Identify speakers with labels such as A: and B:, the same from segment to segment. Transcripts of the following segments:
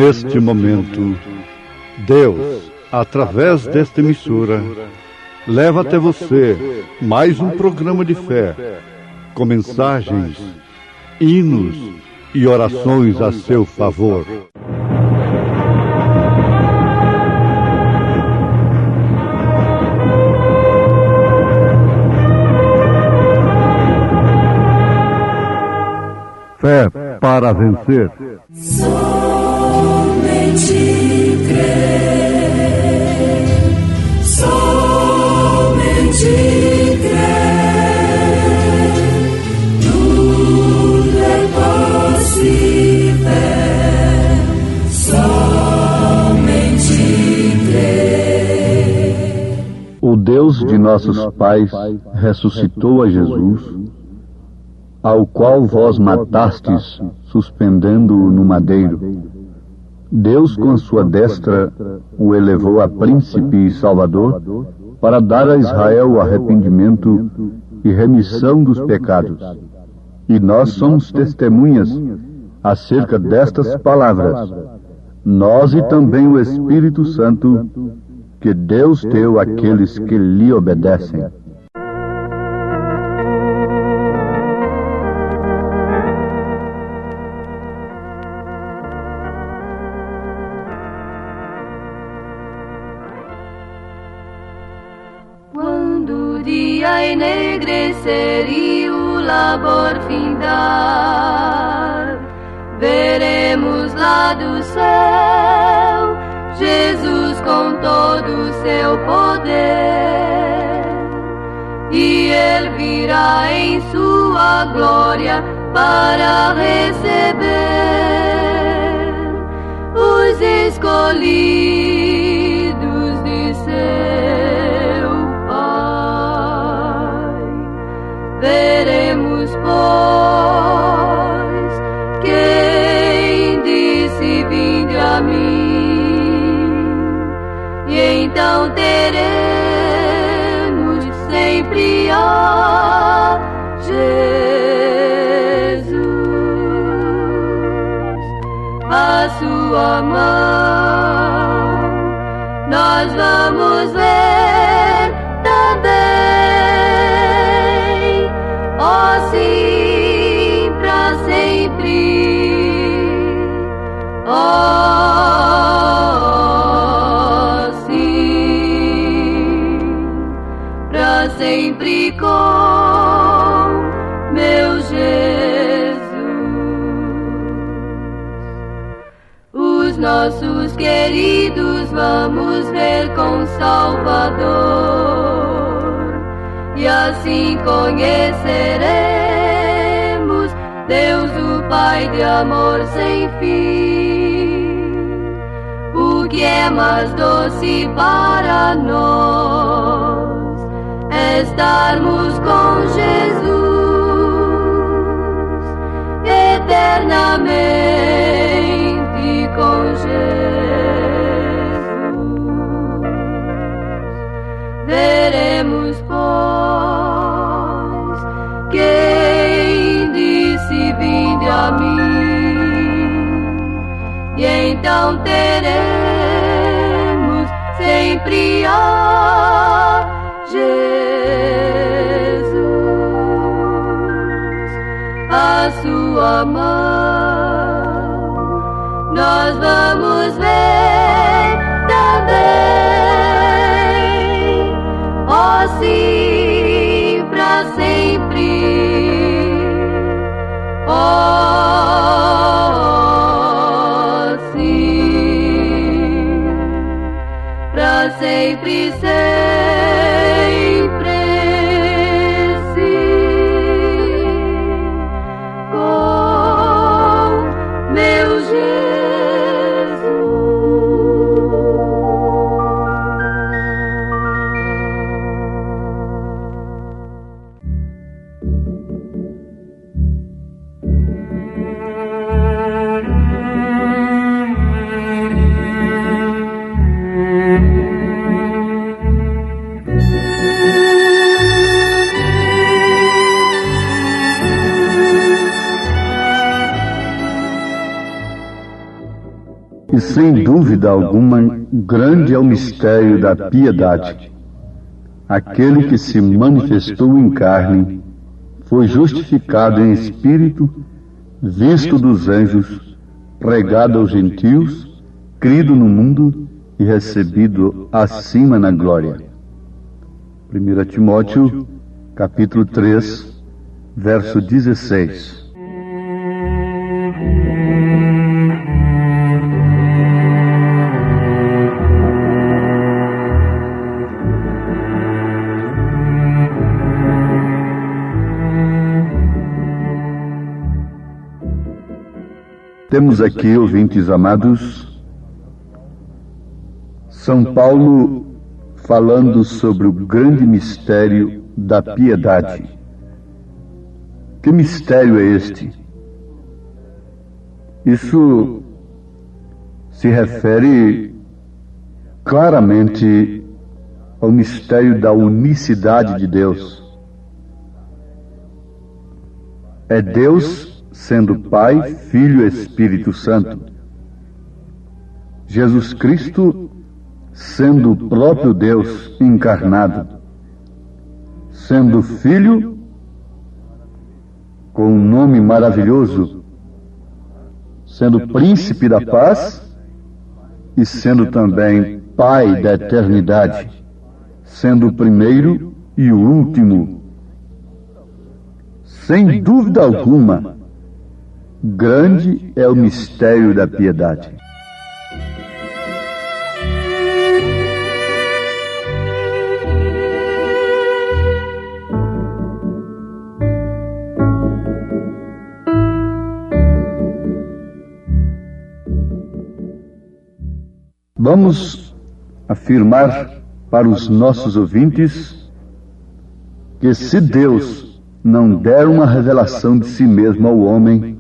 A: neste momento, Deus, através desta emissora, leva até você mais um programa de fé, com mensagens, hinos e orações a seu favor. Fé para vencer.
B: Somente crer, somente crer, tudo é possível, somente crer.
C: O Deus de nossos pais ressuscitou a Jesus, ao qual vós matastes, suspendendo-o no madeiro. Deus, com sua destra, o elevou a príncipe e salvador, para dar a Israel o arrependimento e remissão dos pecados. E nós somos testemunhas acerca destas palavras, nós e também o Espírito Santo, que Deus deu àqueles que lhe obedecem.
D: Enegrecer e o labor findar, veremos lá do céu Jesus com todo o seu poder, e ele virá em sua glória para receber os escolhidos de seu Pai. Veremos, pois, quem disse: vinde a mim, e então teremos sempre a Jesus à sua mão. Nós vamos ver também, ó sim, pra sempre, ó sim, pra sempre com meu Jesus. Os nossos queridos vamos ver com Salvador, e assim conheceremos Deus, o Pai de amor sem fim. O que é mais doce para nós é estarmos com Jesus eternamente com Jesus. Veremos, pois, quem disse: vinde a mim, e então teremos sempre a Jesus à sua mão. Nós vamos ver também, ó sim, pra sempre, ó sim, pra sempre, sempre sim, com meu Jesus.
C: E sem dúvida alguma, grande é o mistério da piedade. Aquele que se manifestou em carne, foi justificado em espírito, visto dos anjos, pregado aos gentios, crido no mundo e recebido acima na glória. 1 Timóteo, capítulo 3, verso 16. Temos aqui, ouvintes amados, São Paulo falando sobre o grande mistério da piedade. Que mistério é este? Isso se refere claramente ao mistério da unicidade de Deus. É Deus sendo Pai, Filho e Espírito Santo. Jesus Cristo sendo o próprio Deus encarnado, sendo Filho com um nome maravilhoso, sendo Príncipe da Paz e sendo também Pai da eternidade, sendo o primeiro e o último. Sem dúvida alguma, grande é o mistério da piedade. Vamos afirmar para os nossos ouvintes que se Deus não der uma revelação de si mesmo ao homem,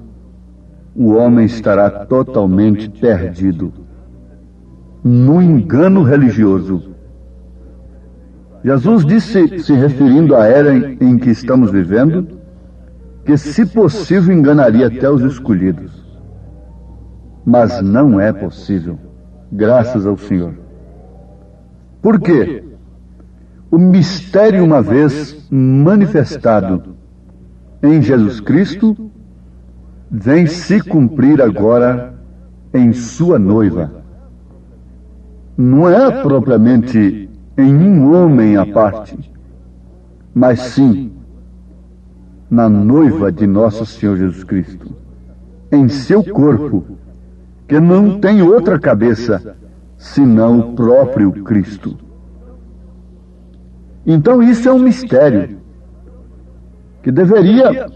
C: o homem estará totalmente perdido no engano religioso. Jesus disse, se referindo à era em que estamos vivendo, que se possível enganaria até os escolhidos. Mas não é possível. Graças ao Senhor. Por quê? O mistério, uma vez manifestado em Jesus Cristo, vem se cumprir agora em sua noiva. Não é propriamente em um homem à parte, mas sim na noiva de nosso Senhor Jesus Cristo, em seu corpo, que não tem outra cabeça senão o próprio Cristo. Então isso é um mistério que deveria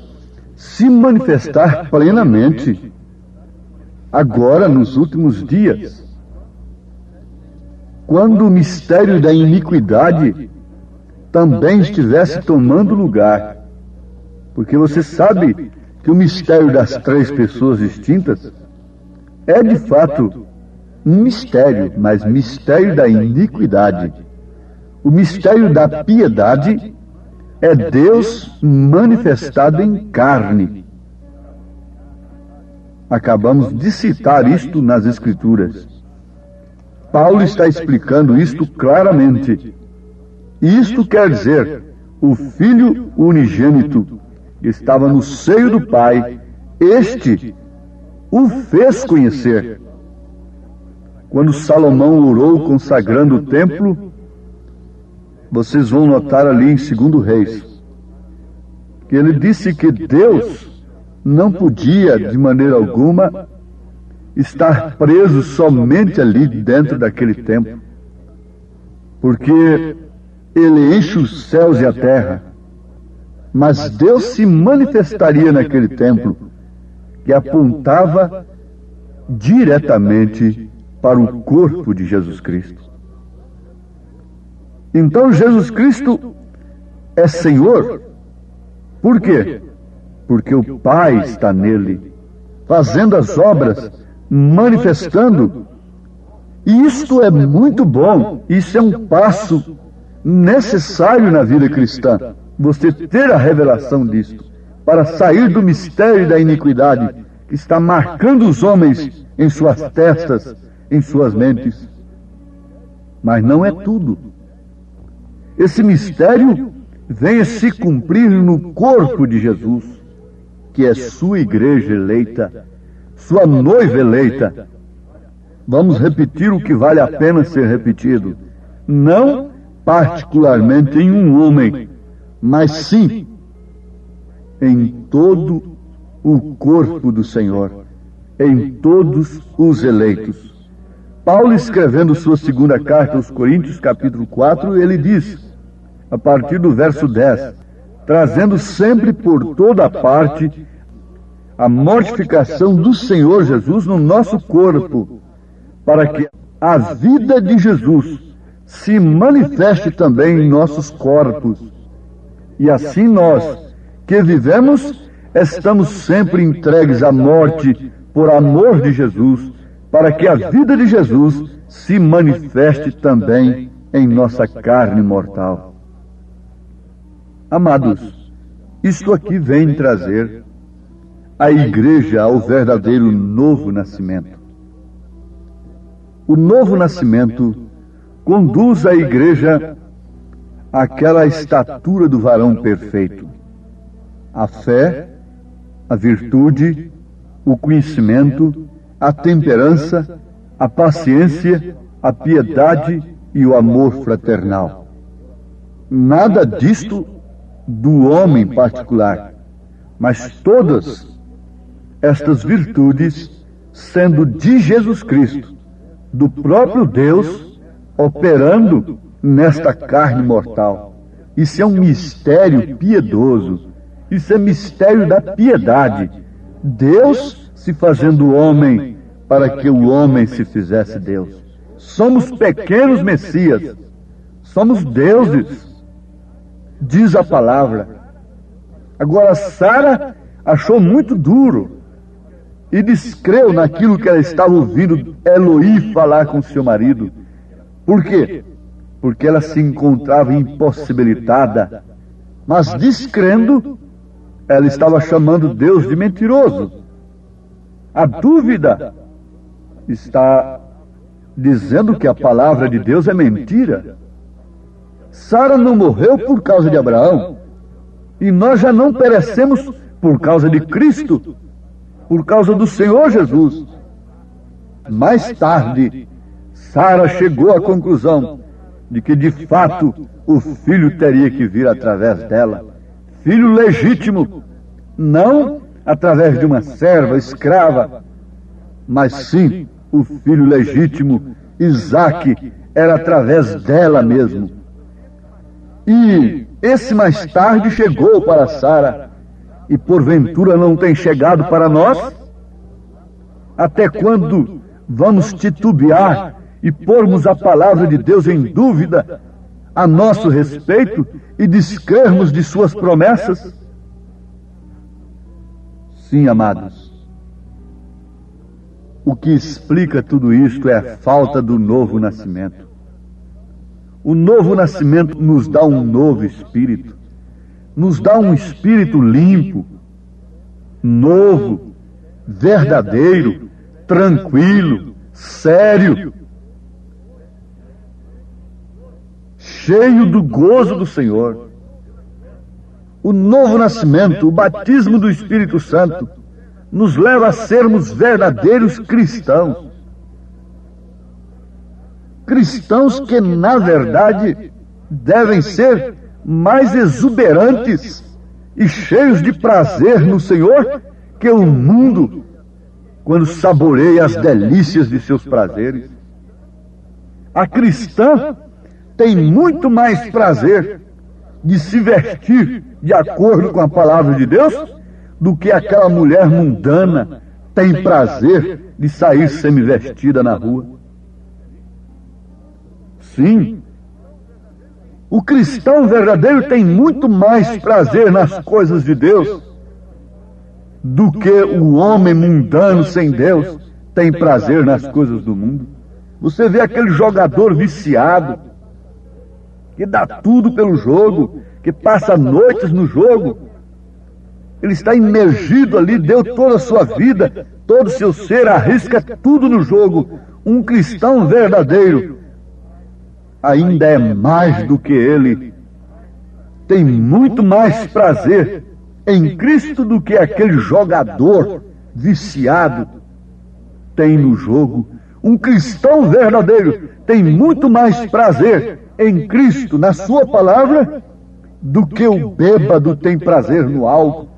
C: se manifestar plenamente agora nos últimos dias, quando o mistério da iniquidade também estivesse tomando lugar. Porque você sabe que o mistério das três pessoas distintas é de fato um mistério, mas mistério da iniquidade. O mistério da piedade é Deus manifestado em carne. Acabamos de citar isto nas Escrituras. Paulo está explicando isto claramente. Isto quer dizer, o Filho unigênito que estava no seio do Pai, este o fez conhecer. Quando Salomão orou consagrando o templo, vocês vão notar ali em 2 Reis, que ele disse que Deus não podia, de maneira alguma, estar preso somente ali dentro daquele templo, porque ele enche os céus e a terra, mas Deus se manifestaria naquele templo, que apontava diretamente para o corpo de Jesus Cristo. Então Jesus Cristo é Senhor. Por quê? Porque o Pai está nele, fazendo as obras, manifestando. E isto é muito bom, isso é um passo necessário na vida cristã, você ter a revelação disto, para sair do mistério da iniquidade que está marcando os homens em suas testas, em suas mentes. Mas não é tudo. Esse mistério vem a se cumprir no corpo de Jesus, que é sua igreja eleita, sua noiva eleita. Vamos repetir o que vale a pena ser repetido. Não particularmente em um homem, mas sim em todo o corpo do Senhor, em todos os eleitos. Paulo, escrevendo sua segunda carta aos Coríntios, capítulo 4, ele diz, a partir do verso 10, trazendo sempre por toda parte a mortificação do Senhor Jesus no nosso corpo, para que a vida de Jesus se manifeste também em nossos corpos. E assim nós, que vivemos, estamos sempre entregues à morte por amor de Jesus, para que a vida de Jesus se manifeste também em nossa carne mortal. Amados, isto aqui vem trazer a igreja ao verdadeiro novo nascimento. O novo nascimento conduz a igreja àquela estatura do varão perfeito. A fé, a virtude, o conhecimento, a temperança, a paciência, a piedade e o amor fraternal. Nada disto do homem particular, mas todas estas virtudes sendo de Jesus Cristo, do próprio Deus, operando nesta carne mortal. Isso é um mistério piedoso, isso é mistério da piedade. Deus se fazendo homem para que o homem se fizesse Deus. Somos pequenos Messias, somos deuses, diz a palavra. Agora, Sara achou muito duro e descreu naquilo que ela estava ouvindo Eloí falar com seu marido. Por quê? Porque ela se encontrava impossibilitada, mas descrendo, ela estava chamando Deus de mentiroso. A dúvida está dizendo que a palavra de Deus é mentira. Sara não morreu por causa de Abraão, e nós já não perecemos por causa de Cristo, por causa do Senhor Jesus. Mais tarde, Sara chegou à conclusão de que, de fato, o filho teria que vir através dela. Filho legítimo, não através de uma serva escrava, mas sim o filho legítimo, Isaque, era através dela mesmo. E esse mais tarde chegou para Sara, e porventura não tem chegado para nós? Até quando vamos titubear e pormos a palavra de Deus em dúvida a nosso respeito e descrermos de suas promessas? Sim, amados, o que explica tudo isto é a falta do novo nascimento. O novo nascimento nos dá um novo espírito, nos dá um espírito limpo, novo, verdadeiro, tranquilo, sério, cheio do gozo do Senhor. O novo nascimento, o batismo do Espírito Santo, nos leva a sermos verdadeiros cristãos. Cristãos que, na verdade, devem ser mais exuberantes e cheios de prazer no Senhor que o mundo, quando saboreia as delícias de seus prazeres. A cristã tem muito mais prazer de se vestir de acordo com a palavra de Deus do que aquela mulher mundana tem prazer de sair semi-vestida na rua. Sim, o cristão verdadeiro tem muito mais prazer nas coisas de Deus do que o homem mundano sem Deus tem prazer nas coisas do mundo. Você vê aquele jogador viciado, que dá tudo pelo jogo, que passa noites no jogo. Ele está imergido ali, deu toda a sua vida, todo o seu ser, arrisca tudo no jogo. um cristão verdadeiro ainda é mais do que ele. Tem muito mais prazer em Cristo do que aquele jogador viciado tem no jogo. Um cristão verdadeiro tem muito mais prazer em Cristo, na sua palavra, do que o bêbado tem prazer no álcool.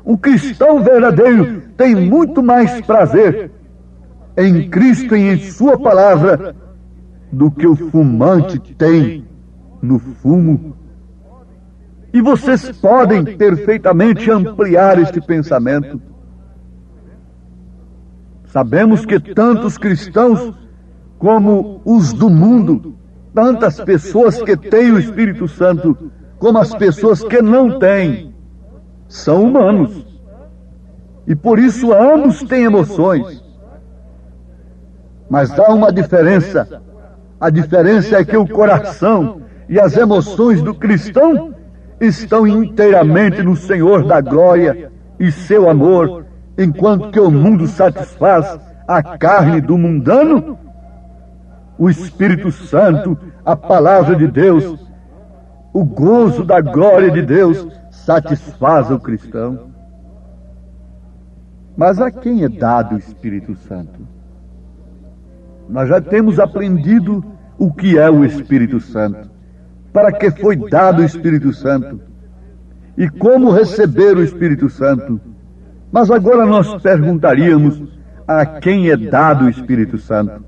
C: Um cristão verdadeiro tem muito mais prazer em Cristo e em sua palavra do que o fumante tem no fumo. E vocês podem perfeitamente ampliar este pensamento. Sabemos que tantos cristãos como os do mundo, tantas pessoas que têm o Espírito Santo, como as pessoas que não têm, são humanos. E por isso ambos têm emoções. Mas há uma diferença. A diferença é que o coração e as emoções do cristão estão inteiramente no Senhor da glória e seu amor, enquanto que o mundo satisfaz a carne do mundano. O Espírito Santo, a palavra de Deus, o gozo da glória de Deus satisfaz o cristão. Mas a quem é dado o Espírito Santo? Nós já temos aprendido o que é o Espírito Santo, para que foi dado o Espírito Santo e como receber o Espírito Santo. Mas agora nós perguntaríamos: a quem é dado o Espírito Santo?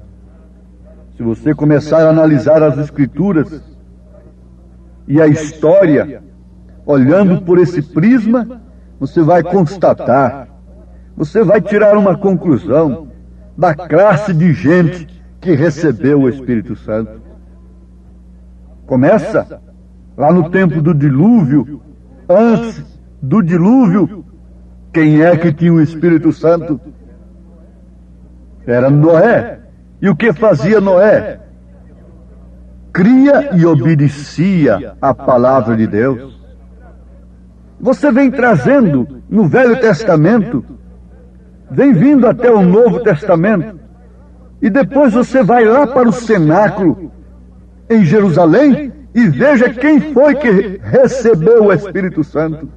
C: Se você começar a analisar as Escrituras e a história, olhando por esse prisma, você vai constatar, você vai tirar uma conclusão da classe de gente que recebeu o Espírito Santo. Começa lá no tempo do dilúvio. Antes do dilúvio, quem é que tinha o Espírito Santo? Era Noé. E o que fazia Noé? Cria e obedecia a palavra de Deus. Você vem trazendo no Velho Testamento, vem vindo até o Novo Testamento, e depois você vai lá para o cenáculo em Jerusalém e veja quem foi que recebeu o Espírito Santo.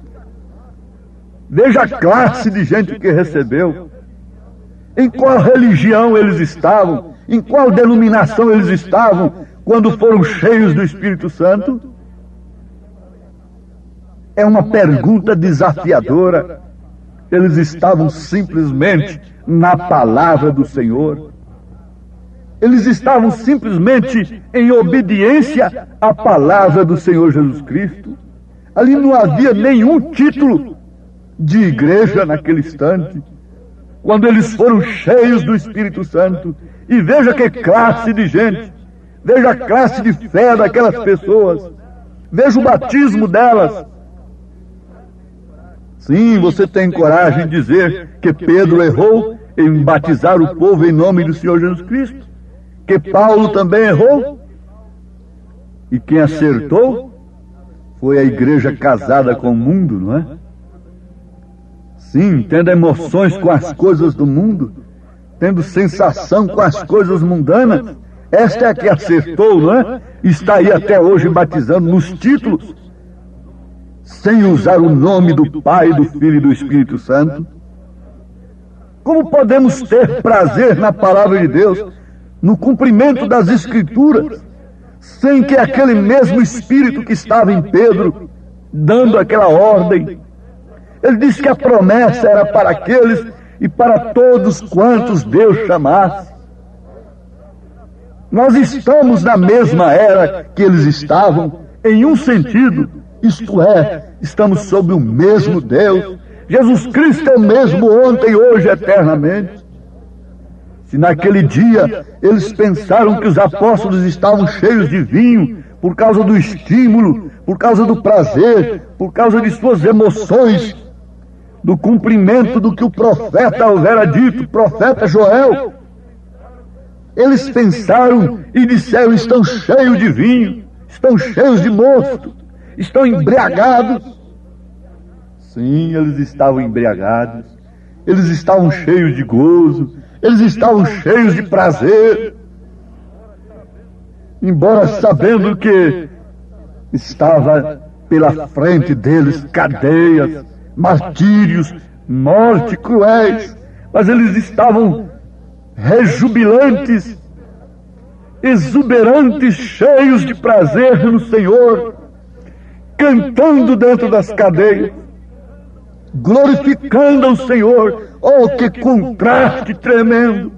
C: Veja a classe de gente que recebeu. Em qual religião eles estavam, em qual denominação eles estavam quando foram cheios do Espírito Santo? É uma pergunta desafiadora. Eles estavam simplesmente na palavra do Senhor. Eles estavam simplesmente em obediência à palavra do Senhor Jesus Cristo. Ali não havia nenhum título de igreja naquele instante. Quando eles foram cheios do Espírito Santo, e veja que classe de gente, veja a classe de fé daquelas pessoas, veja o batismo delas. Sim, você tem coragem de dizer que Pedro errou em batizar o povo em nome do Senhor Jesus Cristo? Que Paulo também errou? E quem acertou foi a igreja casada com o mundo, não é? Sim, tendo emoções com as coisas do mundo, tendo sensação com as coisas mundanas. Esta é a que acertou, não é? Está aí até hoje batizando nos títulos, sem usar o nome do Pai, do Filho e do Espírito Santo. Como podemos ter prazer na palavra de Deus, no cumprimento das Escrituras, sem que aquele mesmo Espírito que estava em Pedro, dando aquela ordem, ele disse que a promessa era para aqueles e para todos quantos Deus chamasse. Nós estamos na mesma era que eles estavam, em um sentido, isto é, estamos sob o mesmo Deus. Jesus Cristo é o mesmo ontem, hoje, eternamente. Se naquele dia eles pensaram que os apóstolos estavam cheios de vinho, por causa do estímulo, por causa do prazer, por causa de suas emoções, do cumprimento do que o profeta houvera dito, profeta Joel, eles pensaram e disseram: estão cheios de vinho, estão cheios de mosto, estão embriagados. Sim, eles estavam embriagados, eles estavam cheios de gozo,
E: eles estavam cheios de prazer, embora sabendo que estava pela frente deles cadeias, martírios, morte cruéis, mas eles estavam rejubilantes, exuberantes, cheios de prazer no Senhor, cantando dentro das cadeias, glorificando ao Senhor. Oh, que contraste tremendo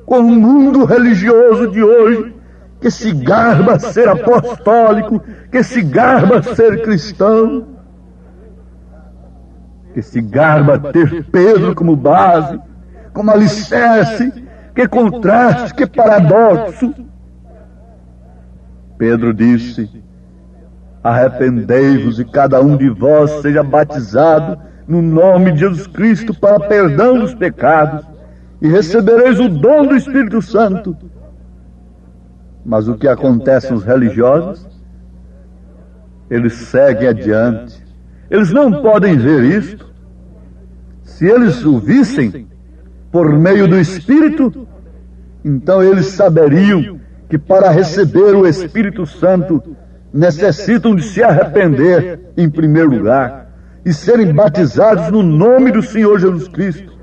E: com o mundo religioso de hoje, que se garba a ser apostólico, que se garba a ser cristão, que se garba a ter Pedro como base, como alicerce. Que contraste, que paradoxo! Pedro disse: arrependei-vos e cada um de vós seja batizado no nome de Jesus Cristo para perdão dos pecados, e recebereis o dom do Espírito Santo. Mas o que acontece nos religiosos? Eles seguem adiante. Eles não podem ver isto. Se eles o vissem por meio do Espírito, então eles saberiam que para receber o Espírito Santo necessitam de se arrepender em primeiro lugar e serem batizados no nome do Senhor Jesus Cristo.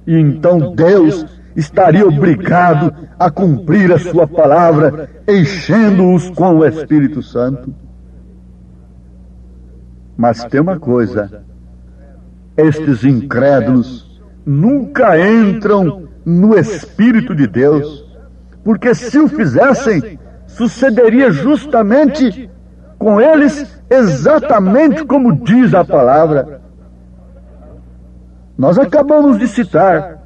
E: E então Deus estaria obrigado a cumprir a sua palavra, enchendo-os com o Espírito Santo. Mas tem uma coisa: estes incrédulos nunca entram no Espírito de Deus, porque se o fizessem, sucederia justamente com eles exatamente como diz a palavra. Nós acabamos de citar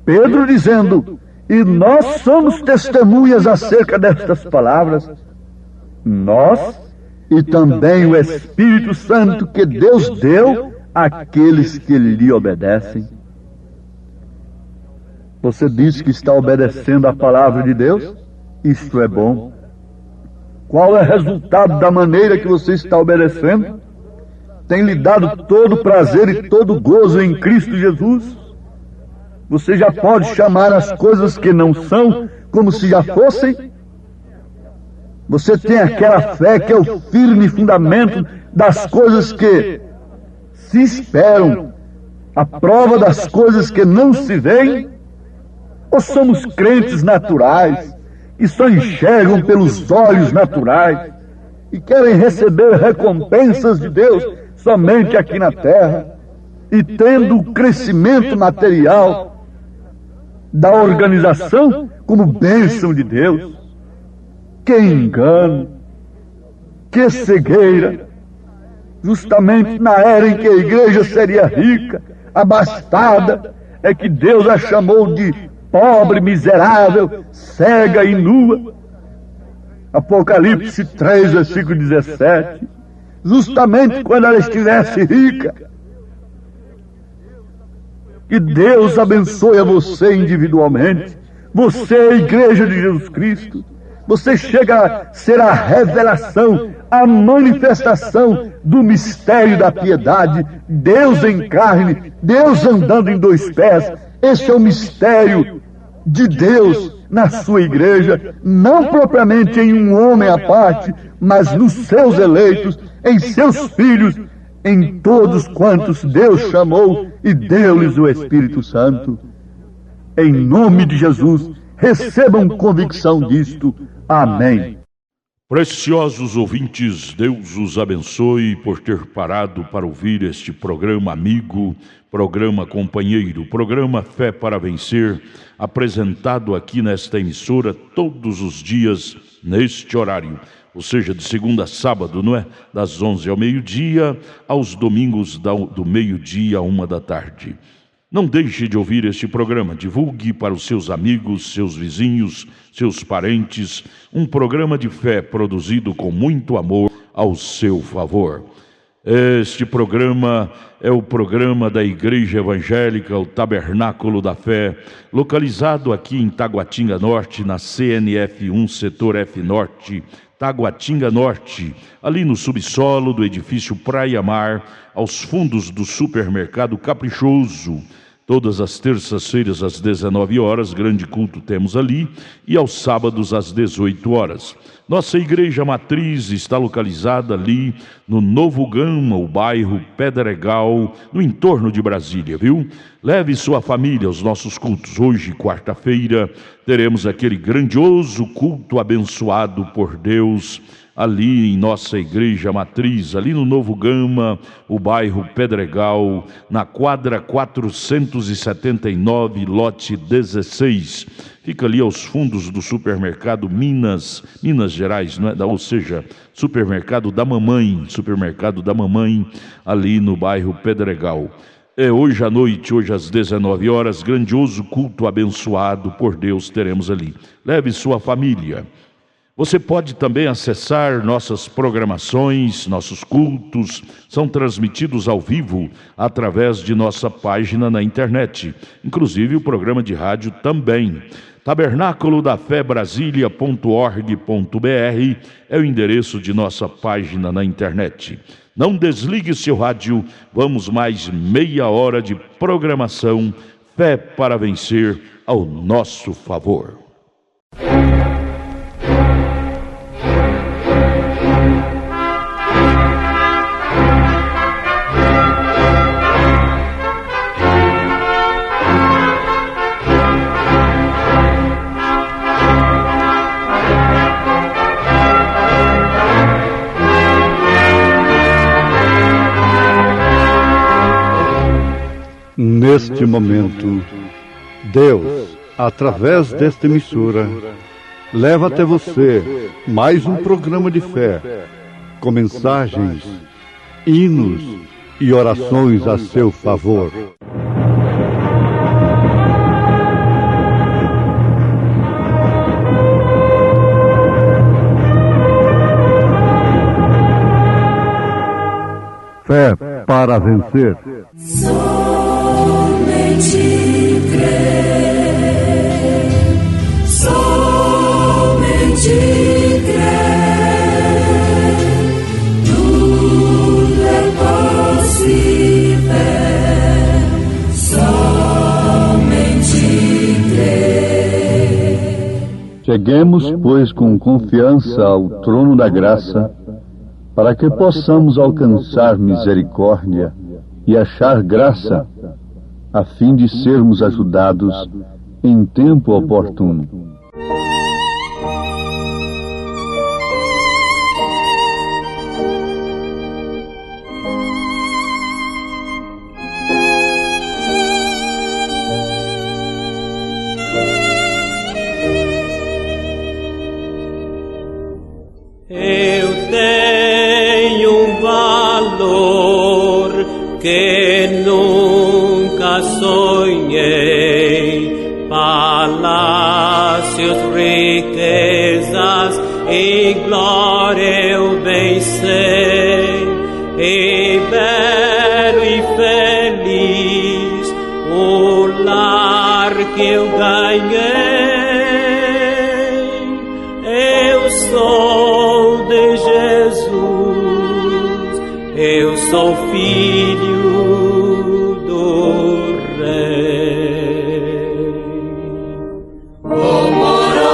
E: Pedro dizendo: e nós somos testemunhas acerca destas palavras, nós e também o Espírito Santo que Deus deu àqueles que lhe obedecem. Você diz que está obedecendo a palavra de Deus? Isto é bom. Qual é o resultado da maneira que você está obedecendo? Tem lhe dado todo o prazer e todo o gozo em Cristo Jesus? Você já pode chamar as coisas que não são como se já fossem? Você tem aquela fé que é o firme fundamento das coisas que se esperam, a prova das coisas que não se veem? Ou somos crentes naturais, que só enxergam pelos olhos naturais e querem receber recompensas de Deus somente aqui na terra, e tendo o crescimento material da organização como bênção de Deus? Que engano, que cegueira! Justamente na era em que a igreja seria rica, abastada, é que Deus a chamou de pobre, miserável, cega e nua. Apocalipse 3, versículo 17. Justamente quando ela estivesse rica. Que Deus abençoe a você individualmente. Você é a igreja de Jesus Cristo. Você chega a ser a revelação, a manifestação do mistério da piedade. Deus em carne, Deus andando em dois pés. Esse é o mistério de Deus na sua igreja, não propriamente em um homem à parte, mas nos seus eleitos, em seus filhos, em todos quantos Deus chamou e deu-lhes o Espírito Santo. Em nome de Jesus, recebam convicção disto. Amém.
F: Preciosos ouvintes, Deus os abençoe por ter parado para ouvir este programa amigo, programa companheiro, programa Fé para Vencer, apresentado aqui nesta emissora todos os dias neste horário, ou seja, de segunda a sábado, não é? Das 11 ao meio-dia, aos domingos do meio-dia à 13h. Não deixe de ouvir este programa, divulgue para os seus amigos, seus vizinhos, seus parentes, um programa de fé produzido com muito amor ao seu favor. Este programa é o programa da Igreja Evangélica, o Tabernáculo da Fé, localizado aqui em Taguatinga Norte, na CNF 1, setor F Norte, Taguatinga Norte, ali no subsolo do edifício Praia Mar, aos fundos do supermercado Caprichoso, Todas as terças-feiras às 19 horas, grande culto temos ali, e aos sábados às 18 horas. Nossa igreja matriz está localizada ali no Novo Gama, o bairro Pedregal, no entorno de Brasília, viu? Leve sua família aos nossos cultos. Hoje, quarta-feira, teremos aquele grandioso culto abençoado por Deus, ali em nossa igreja matriz, ali no Novo Gama, o bairro Pedregal, na quadra 479, lote 16. Fica ali aos fundos do supermercado Minas Gerais, não é? Ou seja, supermercado da mamãe, ali no bairro Pedregal. É hoje à noite, hoje às 19 horas, grandioso culto abençoado por Deus teremos ali. Leve sua família. Você pode também acessar nossas programações, nossos cultos, são transmitidos ao vivo através de nossa página na internet, inclusive o programa de rádio também. Tabernáculo da Fé Brasília.org.br é o endereço de nossa página na internet. Não desligue seu rádio, vamos mais meia hora de programação, Fé para Vencer ao nosso favor.
A: Neste momento, Deus, através desta emissora, leva até você mais um programa de fé, com mensagens, hinos e orações a seu favor. Fé para vencer.
B: Somente crer, somente crer, tudo é possível, somente crer.
C: Cheguemos, pois, com confiança ao trono da graça, para que possamos alcançar misericórdia e achar graça, a fim de sermos ajudados em tempo oportuno.
G: Eu tenho um valor que nunca sonhei, palácios, riquezas e glória eu bem sei, e belo e feliz o lar que eu ganhei. Eu sou de Jesus, eu sou filho do Rei.
B: Vou morar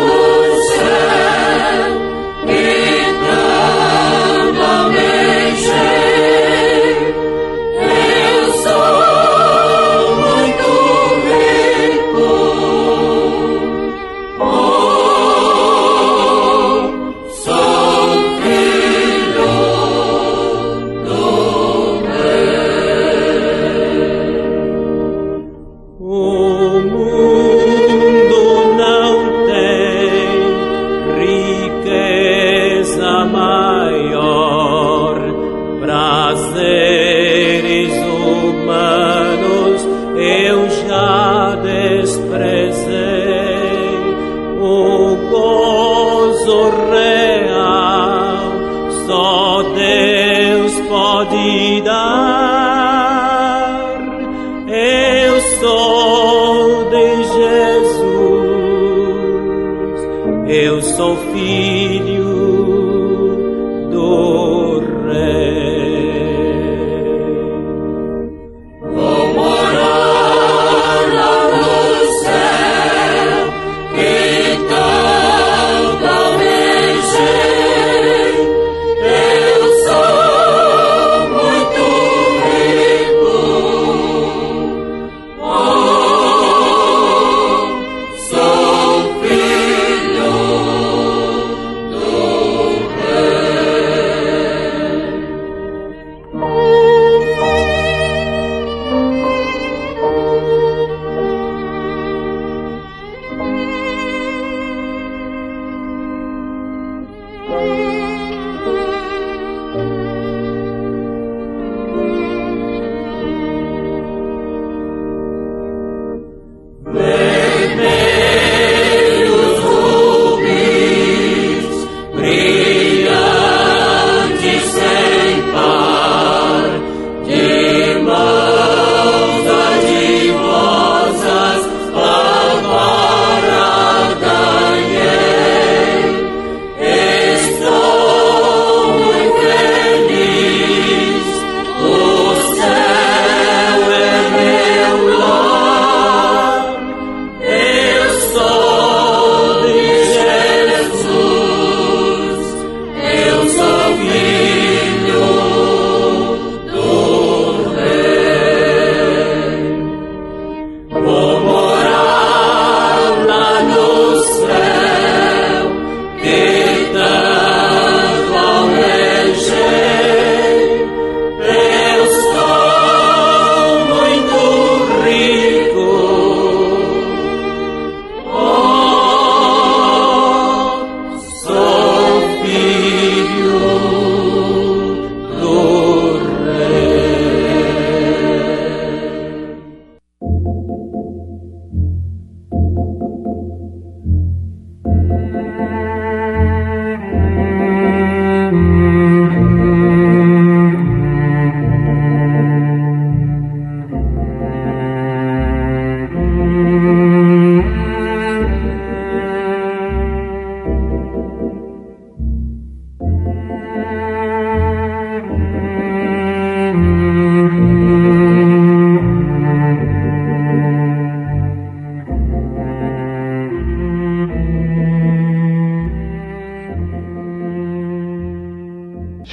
B: no céu, eternamente. Eu sou muito rico. Sou filho do
G: O mundo não tem riqueza maior, prazeres humanos eu já desprezei, o gozo real só Deus pode dar. Eu sou de Jesus, eu sou filho do Rei.
B: Vou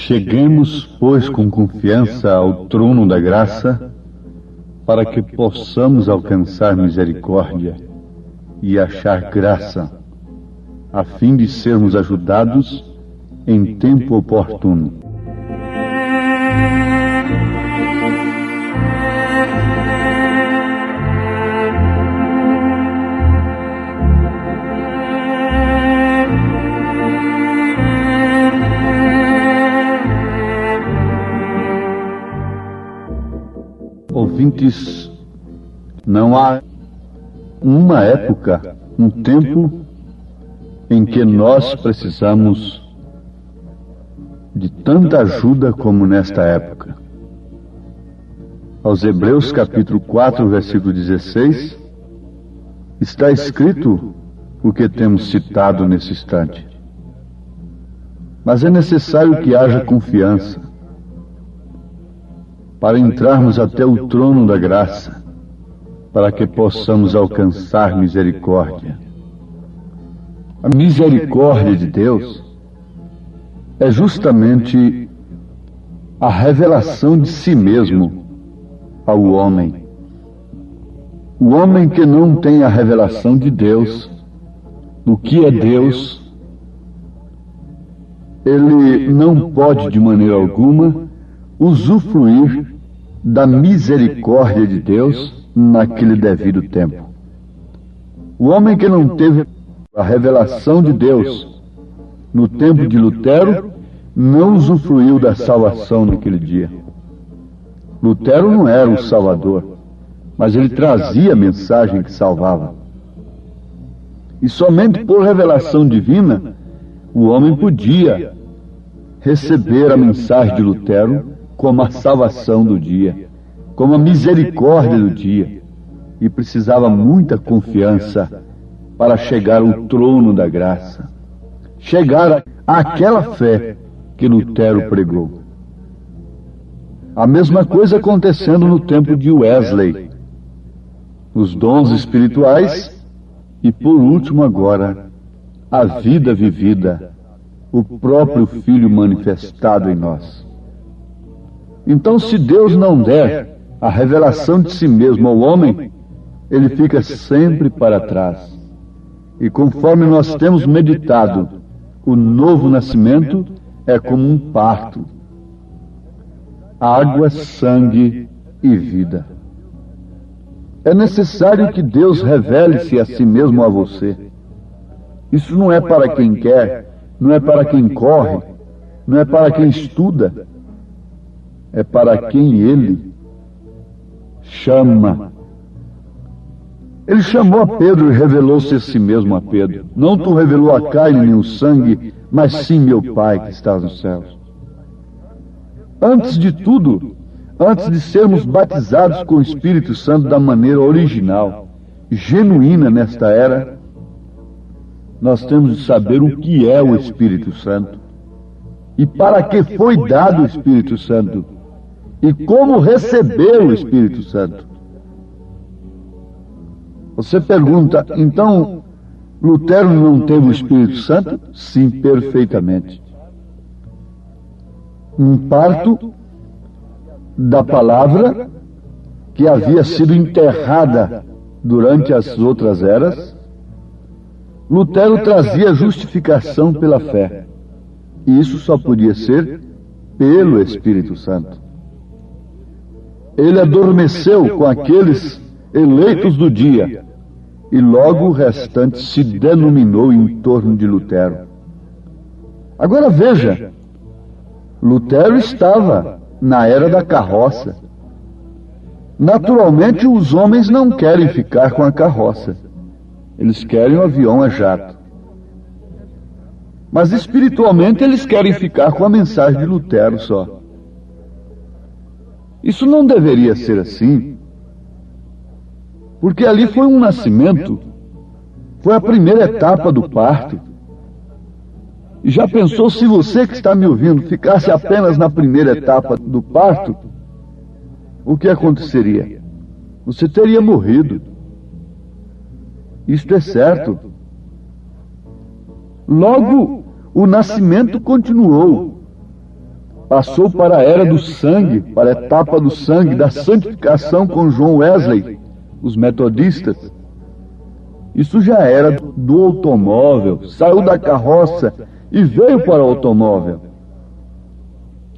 C: Cheguemos, pois, com confiança ao trono da graça, para que possamos alcançar misericórdia e achar graça, a fim de sermos ajudados em tempo oportuno. Ouvintes, não há uma época, um tempo em que nós precisamos de tanta ajuda como nesta época. Aos Hebreus capítulo 4, versículo 16, está escrito o que temos citado nesse instante. Mas é necessário que haja confiança para entrarmos até o trono da graça, para que possamos alcançar misericórdia. A misericórdia de Deus é justamente a revelação de si mesmo ao homem. O homem que não tem a revelação de Deus, do que é Deus, ele não pode de maneira alguma usufruir da misericórdia de Deus naquele devido tempo. O homem que não teve a revelação de Deus no tempo de Lutero não usufruiu da salvação naquele dia. Lutero não era o Salvador, mas ele trazia a mensagem que salvava. E somente por revelação divina o homem podia receber a mensagem de Lutero como a salvação do dia, como a misericórdia do dia, e precisava muita confiança para chegar ao trono da graça, chegar àquela fé que Lutero pregou. A mesma coisa acontecendo no tempo de Wesley, os dons espirituais e, por último agora, a vida vivida, o próprio Filho manifestado em nós. Então, se Deus não der a revelação de si mesmo ao homem, ele fica sempre para trás. E conforme nós temos meditado, o novo nascimento é como um parto. Água, sangue e vida. É necessário que Deus revele-se a si mesmo a você. Isso não é para quem quer,
E: não é para quem corre, não é para quem estuda, é para quem Ele chama. Ele chamou a Pedro e revelou-se a si mesmo a Pedro. Não tu revelou a carne nem o sangue, mas sim meu Pai que estás nos céus. Antes de tudo, antes de sermos batizados com o Espírito Santo da maneira original, genuína nesta era, nós temos de saber o que é o Espírito Santo e para que foi dado o Espírito Santo e como receber o Espírito Santo. Você pergunta, então, Lutero não teve o Espírito Santo? Sim, perfeitamente. Um parto da palavra que havia sido enterrada durante as outras eras, Lutero trazia justificação pela fé. E isso só podia ser pelo Espírito Santo. Ele adormeceu com aqueles eleitos do dia, e logo o restante se denominou em torno de Lutero. Agora veja, Lutero estava na era da carroça. Naturalmente, os homens não querem ficar com a carroça. Eles querem o avião a jato. Mas espiritualmente eles querem ficar com a mensagem de Lutero só. Isso não deveria ser assim, porque ali foi um nascimento, foi a primeira etapa do parto. E já pensou se você que está me ouvindo ficasse apenas na primeira etapa do parto? O que aconteceria? Você teria morrido. Isto é certo. Logo, o nascimento continuou. Passou para a era do sangue, para a etapa do sangue, da santificação com John Wesley, os metodistas. Isso já era do automóvel, saiu da carroça e veio para o automóvel.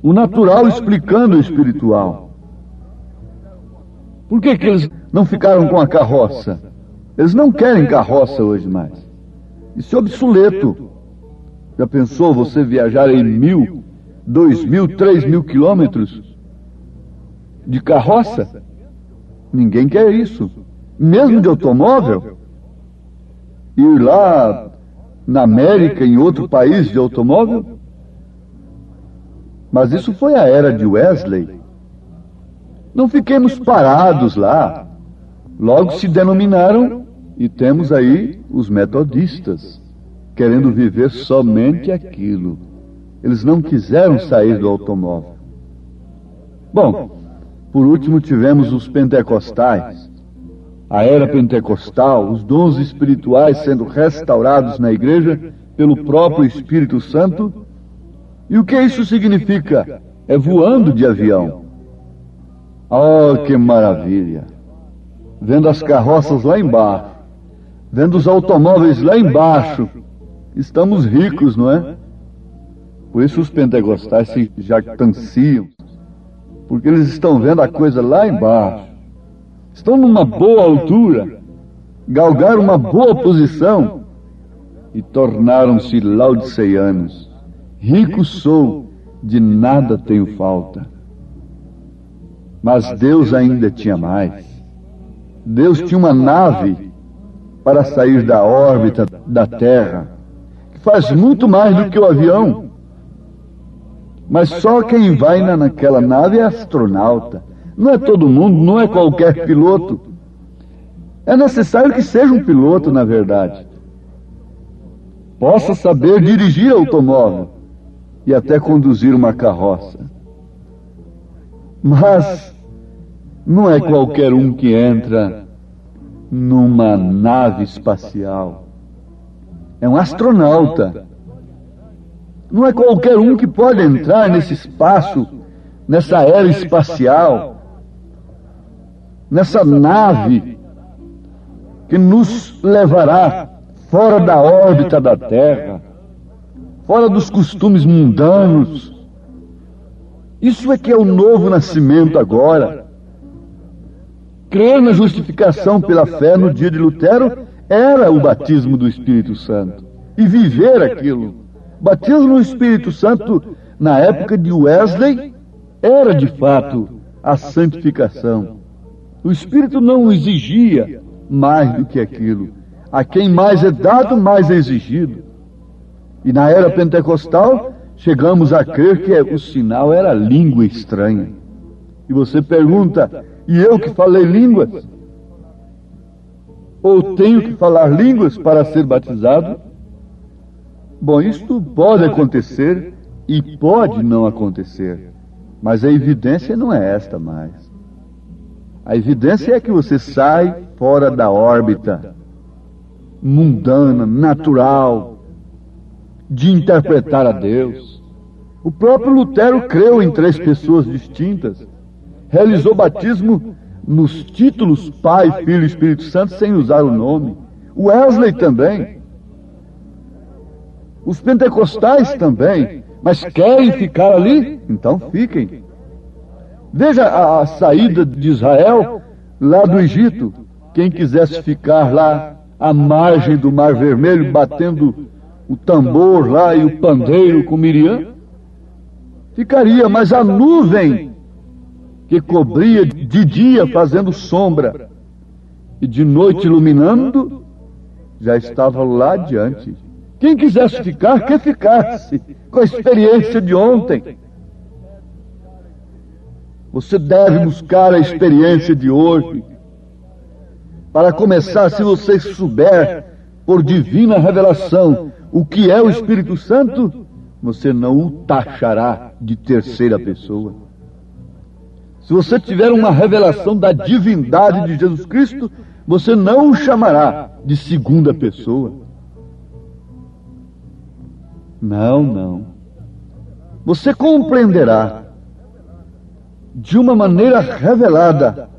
E: O natural explicando o espiritual. Por que eles não ficaram com a carroça? Eles não querem carroça hoje mais. Isso é obsoleto. Já pensou você viajar em 1.000, 2.000, 3.000 quilômetros de carroça? Ninguém quer isso. Mesmo de automóvel? Ir lá na América, em outro país de automóvel? Mas isso foi a era de Wesley. Não fiquemos parados lá. Logo se denominaram, e temos aí os metodistas, querendo viver somente aquilo. Eles não quiseram sair do automóvel. Bom, por último tivemos os pentecostais. A era pentecostal, os dons espirituais sendo restaurados na igreja pelo próprio Espírito Santo. E o que isso significa? É voando de avião. Oh, que maravilha! Vendo as carroças lá embaixo, vendo os automóveis lá embaixo. Estamos ricos, não é? Por isso os pentecostais se jactanciam, porque eles estão vendo a coisa lá embaixo. Estão numa boa altura, galgaram uma boa posição e tornaram-se laodiceianos. Rico sou, de nada tenho falta. Mas Deus ainda tinha mais. Deus tinha uma nave para sair da órbita da Terra, que faz muito mais do que o avião. Mas só quem vai naquela nave é astronauta. Não é todo mundo, não é qualquer piloto. É necessário que seja um piloto, na verdade. Possa saber dirigir automóvel e até conduzir uma carroça. Mas não é qualquer um que entra numa nave espacial. É um astronauta. Não é qualquer um que pode entrar nesse espaço, nessa era espacial, nessa nave que nos levará fora da órbita da Terra, fora dos costumes mundanos. Isso é que é o novo nascimento agora. Crer na justificação pela fé no dia de Lutero era o batismo do Espírito Santo. E viver aquilo, batismo no Espírito Santo, na época de Wesley, era de fato a santificação. O Espírito não exigia mais do que aquilo. A quem mais é dado, mais é exigido. E na era pentecostal, chegamos a crer que o sinal era língua estranha. E você pergunta, e eu que falei línguas? Ou tenho que falar línguas para ser batizado? Bom, isto pode acontecer e pode não acontecer. Mas a evidência não é esta mais. A evidência é que você sai fora da órbita mundana, natural, de interpretar a Deus. O próprio Lutero creu em 3 pessoas distintas. Realizou batismo nos títulos Pai, Filho e Espírito Santo sem usar o nome. O Wesley também. Os pentecostais também. Mas querem ficar ali? Então fiquem. Veja a saída de Israel lá do Egito. Quem quisesse ficar lá à margem do Mar Vermelho, batendo o tambor lá e o pandeiro com Miriam, ficaria, mas a nuvem que cobria de dia fazendo sombra e de noite iluminando, já estava lá adiante. Quem quisesse ficar, que ficasse, com a experiência de ontem. Você deve buscar a experiência de hoje. Para começar, se você souber, por divina revelação, o que é o Espírito Santo, você não o taxará de terceira pessoa. Se você tiver uma revelação da divindade de Jesus Cristo, você não o chamará de segunda pessoa. Não, não. Você compreenderá de uma maneira revelada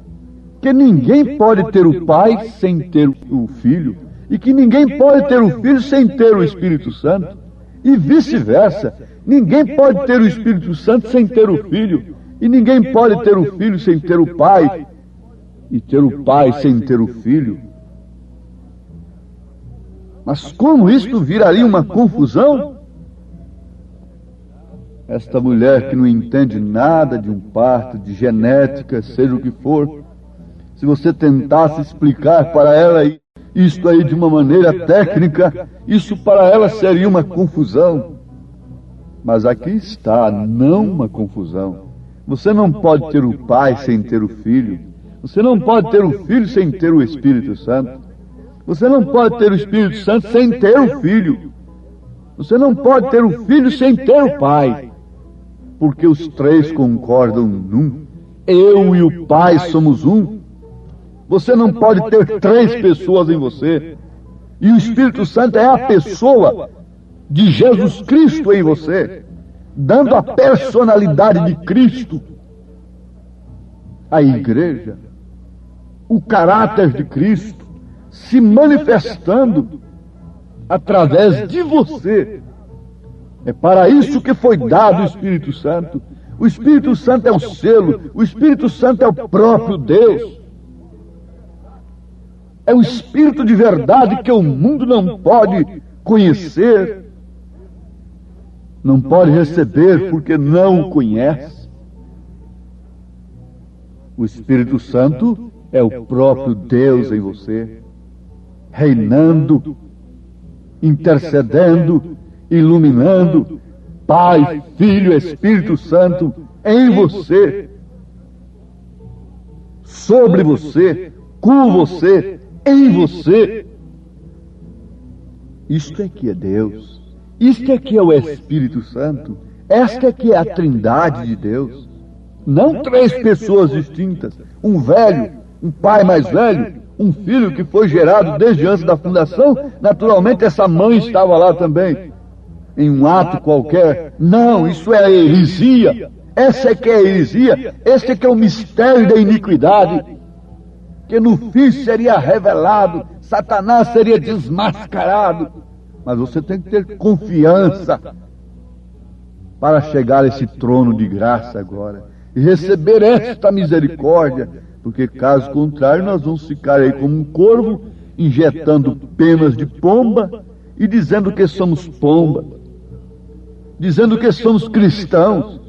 E: que ninguém pode ter o Pai sem ter o Filho, e que ninguém pode ter o Filho sem ter o Espírito Santo, e vice-versa. Ninguém pode ter o Espírito Santo sem ter o Filho, e ninguém pode ter o Filho sem ter o Pai, e ter o Pai sem ter o Filho. Mas como isto viraria uma confusão? Esta mulher que não entende nada de um parto, de genética, seja o que for, se você tentasse explicar para ela isto aí de uma maneira técnica, isso para ela seria uma confusão. Mas aqui está, não uma confusão. Você não pode ter o Pai sem ter o Filho. Você não pode ter o Filho sem ter o Espírito Santo. Você não pode ter o Espírito Santo sem ter o Filho. Você não pode ter o Filho sem ter o Pai. Porque os 3 concordam num. Eu e o Pai somos um. Você não pode ter 3 pessoas em você. E o Espírito Santo é a pessoa de Jesus Cristo em você, dando a personalidade de Cristo à igreja, o caráter de Cristo se manifestando através de você. É para isso que foi dado o Espírito Santo. O Espírito Santo é o selo, o Espírito Santo é o próprio Deus. É o Espírito de verdade que o mundo não pode conhecer, não pode receber porque não o conhece. O Espírito Santo é o próprio Deus em você, reinando, intercedendo, iluminando, Pai, Filho, Espírito Santo em você, sobre você, com você, em você. Isto é que é Deus. Isto é que é o Espírito Santo. Esta é que é a Trindade de Deus. Não 3 pessoas distintas. Um velho, um pai mais velho, um filho que foi gerado desde antes da fundação. Naturalmente essa mãe estava lá também, em um ato qualquer. Não, isso é a heresia. Essa é que é a heresia. Esse é que é o mistério da iniquidade, que no fim seria revelado, Satanás seria desmascarado. Mas você tem que ter confiança para chegar a esse trono de graça agora e receber esta misericórdia, porque caso contrário nós vamos ficar aí como um corvo, injetando penas de pomba e dizendo que somos pomba. dizendo que somos cristãos.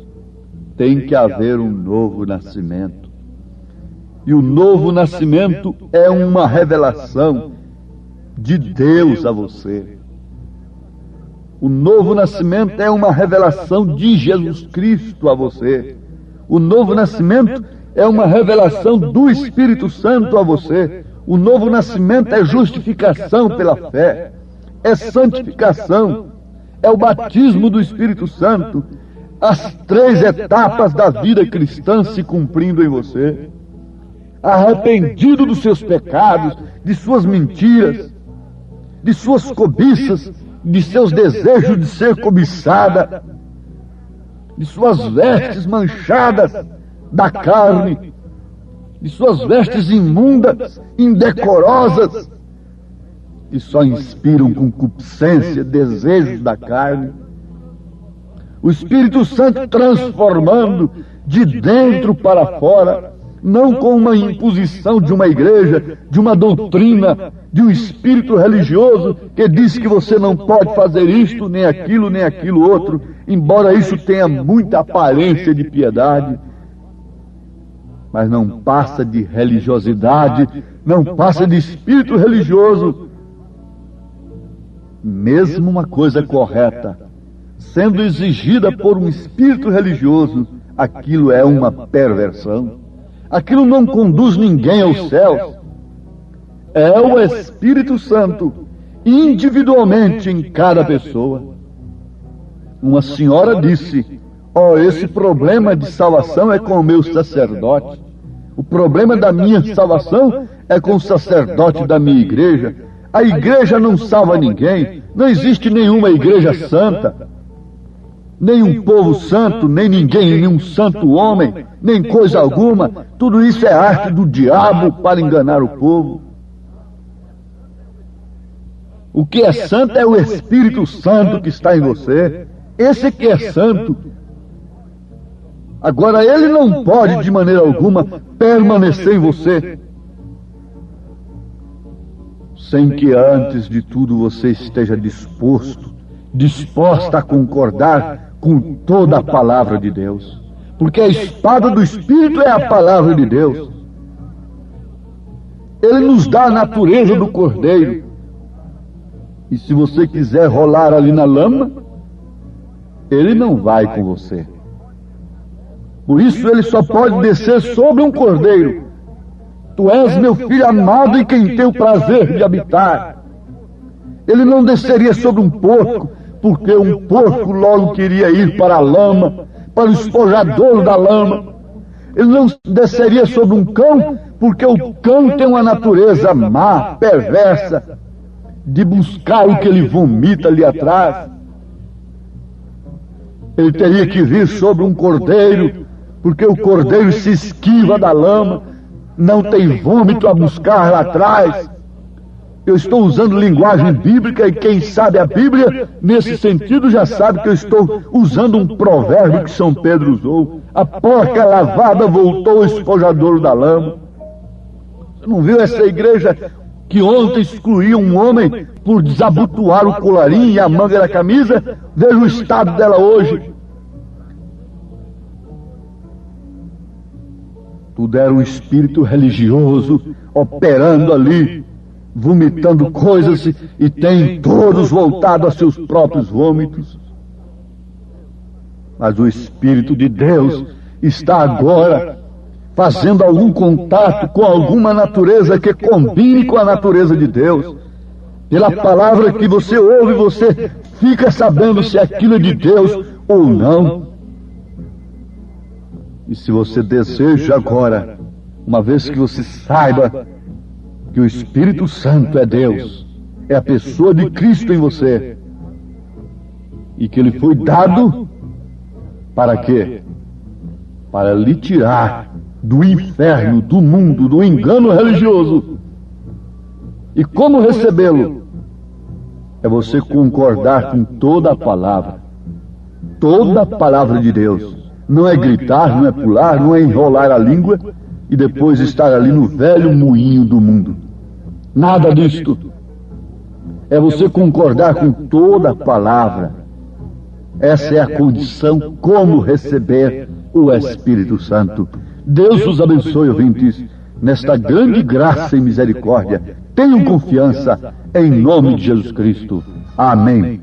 E: Tem que haver um novo nascimento. E o novo nascimento é uma revelação de Deus a você. O novo nascimento é uma revelação de Jesus Cristo a você. O novo nascimento é uma revelação do Espírito Santo a você. O novo nascimento é justificação pela fé, é santificação, é o batismo do Espírito Santo. As 3 etapas da vida cristã se cumprindo em você. Arrependido dos seus pecados, de suas mentiras, de suas cobiças, de seus desejos de ser cobiçada, de suas vestes manchadas da carne, de suas vestes imundas, indecorosas, que só inspiram concupiscência, desejos da carne. O Espírito Santo transformando de dentro para fora, não com uma imposição de uma igreja, de uma doutrina, de um espírito religioso que diz que você não pode fazer isto, nem aquilo outro, embora isso tenha muita aparência de piedade, mas não passa de religiosidade, não passa de espírito religioso. Mesmo uma coisa correta, sendo exigida por um espírito religioso, aquilo é uma perversão. Aquilo não conduz ninguém aos céus. É o Espírito Santo, individualmente em cada pessoa. Uma senhora disse: esse problema de salvação é com o meu sacerdote. O problema da minha salvação é com o sacerdote da minha igreja. A igreja não salva ninguém. Não existe nenhuma igreja santa, nem um povo santo, nem ninguém, nenhum santo homem, nem coisa alguma. Tudo isso é arte do diabo para enganar o povo. O que é santo é o Espírito Santo que está em você. Esse que é santo. Agora, ele não pode de maneira alguma permanecer em você sem que antes de tudo você esteja disposta a concordar com toda a palavra de Deus. Porque a espada do Espírito é a palavra de Deus. Ele nos dá a natureza do cordeiro. E se você quiser rolar ali na lama, ele não vai com você. Por isso ele só pode descer sobre um cordeiro. Tu és meu filho amado em quem tenho prazer de habitar. Ele não desceria sobre um porco, porque um porco logo queria ir para a lama, para o espojadouro da lama. Ele não desceria sobre um cão, porque o cão tem uma natureza má, perversa, de buscar o que ele vomita ali atrás. Ele teria que vir sobre um cordeiro, porque o cordeiro se esquiva da lama, não tem vômito a buscar lá atrás. Eu estou usando linguagem bíblica, e quem sabe a Bíblia, nesse sentido, já sabe que eu estou usando um provérbio que São Pedro usou: a porca lavada voltou ao espojadouro da lama. Você não viu essa igreja que ontem excluía um homem por desabotoar o colarinho e a manga da camisa? Veja o estado dela hoje. Tudo era um espírito religioso operando ali, vomitando coisas, e tem todos voltado a seus próprios vômitos. Mas o Espírito de Deus está agora fazendo algum contato com alguma natureza que combine com a natureza de Deus. Pela palavra que você ouve, você fica sabendo se aquilo é de Deus ou não. E se você deseja agora, uma vez que você saiba que o Espírito Santo é Deus, é a pessoa de Cristo em você, e que ele foi dado para quê? Para lhe tirar do inferno, do mundo, do engano religioso. E como recebê-lo? É você concordar com toda a palavra de Deus. Não é gritar, não é pular, não é enrolar a língua e depois estar ali no velho moinho do mundo. Nada disto. É você concordar com toda a palavra Essa é a condição como receber o Espírito Santo. Deus os abençoe, ouvintes, nesta grande graça e misericórdia. Tenham confiança em nome de Jesus Cristo. Amém.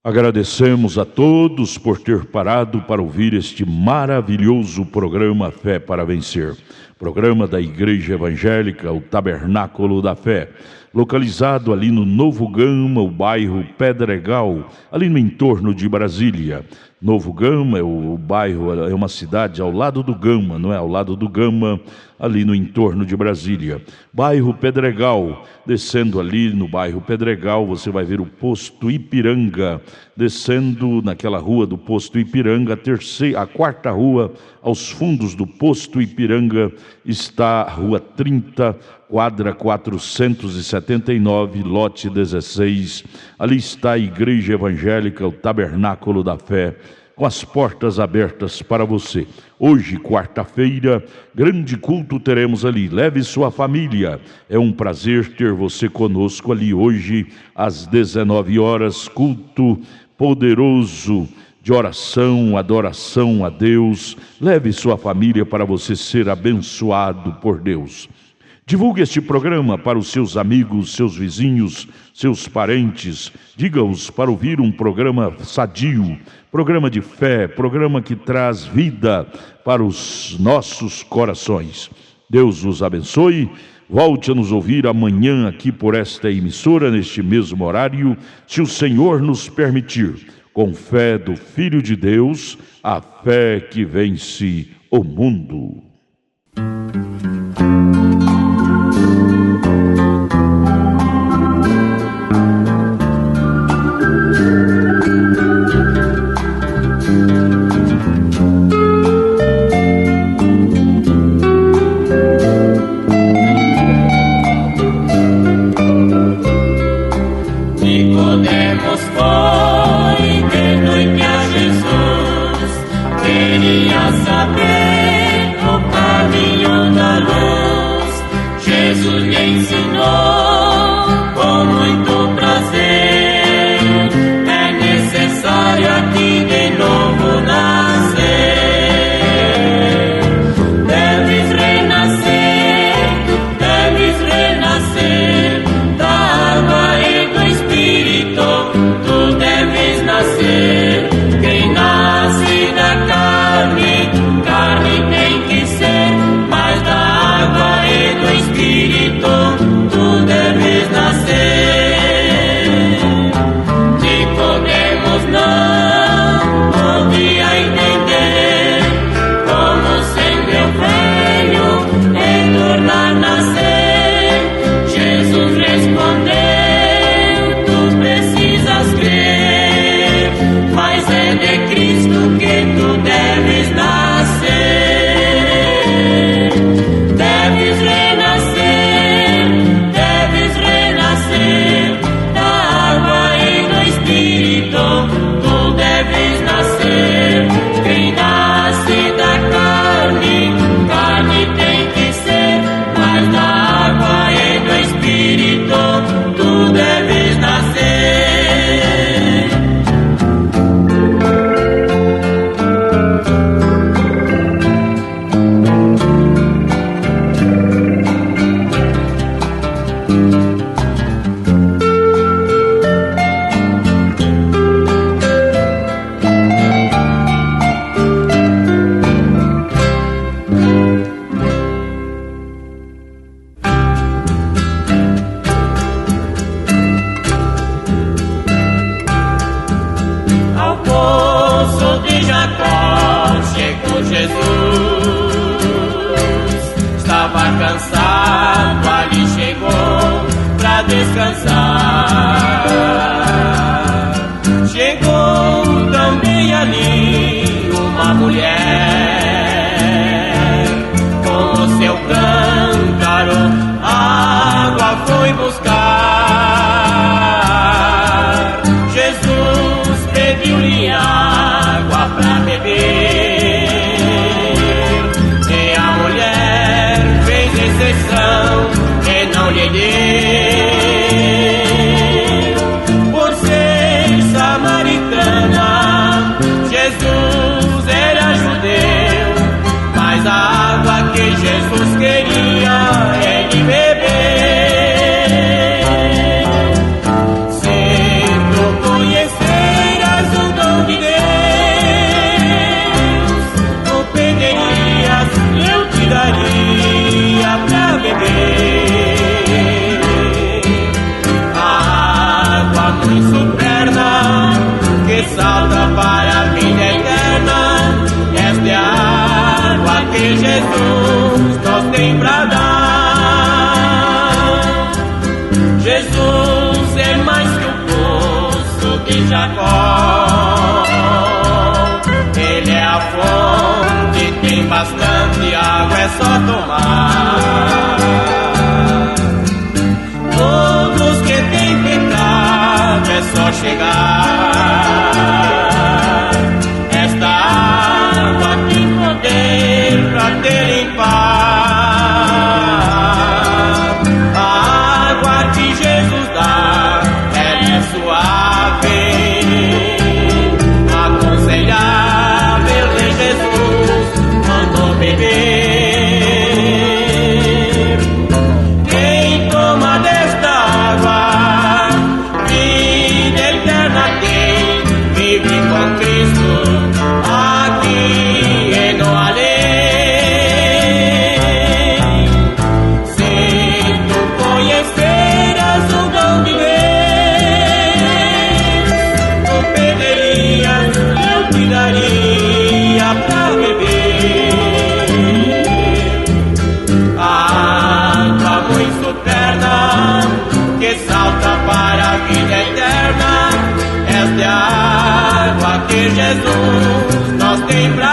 F: Agradecemos a todos por ter parado para ouvir este maravilhoso programa Fé para Vencer. Programa da Igreja Evangélica, o Tabernáculo da Fé, localizado ali no Novo Gama, o bairro Pedregal, ali no entorno de Brasília. Novo Gama é o bairro, é uma cidade ao lado do Gama, não é? Ao lado do Gama, ali no entorno de Brasília. Bairro Pedregal, descendo ali no bairro Pedregal, você vai ver o posto Ipiranga. Descendo naquela rua do posto Ipiranga, a quarta rua, aos fundos do posto Ipiranga, está a rua 30, quadra 479, lote 16. Ali está a Igreja Evangélica, o Tabernáculo da Fé, com as portas abertas para você. Hoje, quarta-feira, grande culto teremos ali. Leve sua família. É um prazer ter você conosco ali hoje, às 19 horas, culto poderoso de oração, adoração a Deus. Leve sua família para você ser abençoado por Deus. Divulgue este programa para os seus amigos, seus vizinhos, seus parentes. Diga-os para ouvir um programa sadio, programa de fé, programa que traz vida para os nossos corações. Deus os abençoe. Volte a nos ouvir amanhã aqui por esta emissora, neste mesmo horário, se o Senhor nos permitir. Com fé do Filho de Deus, a fé que vence o mundo.
B: Jesus lhe ensinou com muito prazer. É necessário aqui de novo nascer. Deves renascer da água e do Espírito. Tu deves nascer. Quem nasce da carne, carne tem que ser, mas da água e do Espírito, tu deves nascer. Nicodemos não podia entender como sendo eu velho e tornar a nascer. Jesus respondeu: tu precisas crer, mas é de Cristo que tu deves nascer. Deves renascer da água e do Espírito. Tu deves nascer. Quem nasce da carne, carne tem que ser, mas da água e do Espírito tu deves nascer. Ao poço de Jacó chegou Jesus. Estava cansado, ali chegou pra descansar. Chegou também ali uma mulher, com o seu cântaro água foi buscar. Jesus pediu-lhe água pra beber, e a mulher fez exceção e não lhe deu. Jesus nos tem pra dar. Jesus é mais que o poço de Jacó. Ele é a fonte, tem bastante água, é só tomar. Todos que têm pecado é só chegar. Esta água tem poder pra te limpar. A água que Jesus dá, ela é suave, aconselhável de Jesus, mandou beber. Quem toma desta água, vida eterna tem, vive com Cristo, aqui e no além. Se tu conheceras o dom de Deus, tu pedirias, eu te daria pra beber. A água muito terna, que salta para a vida eterna, esta é a água que Jesus nos tem pra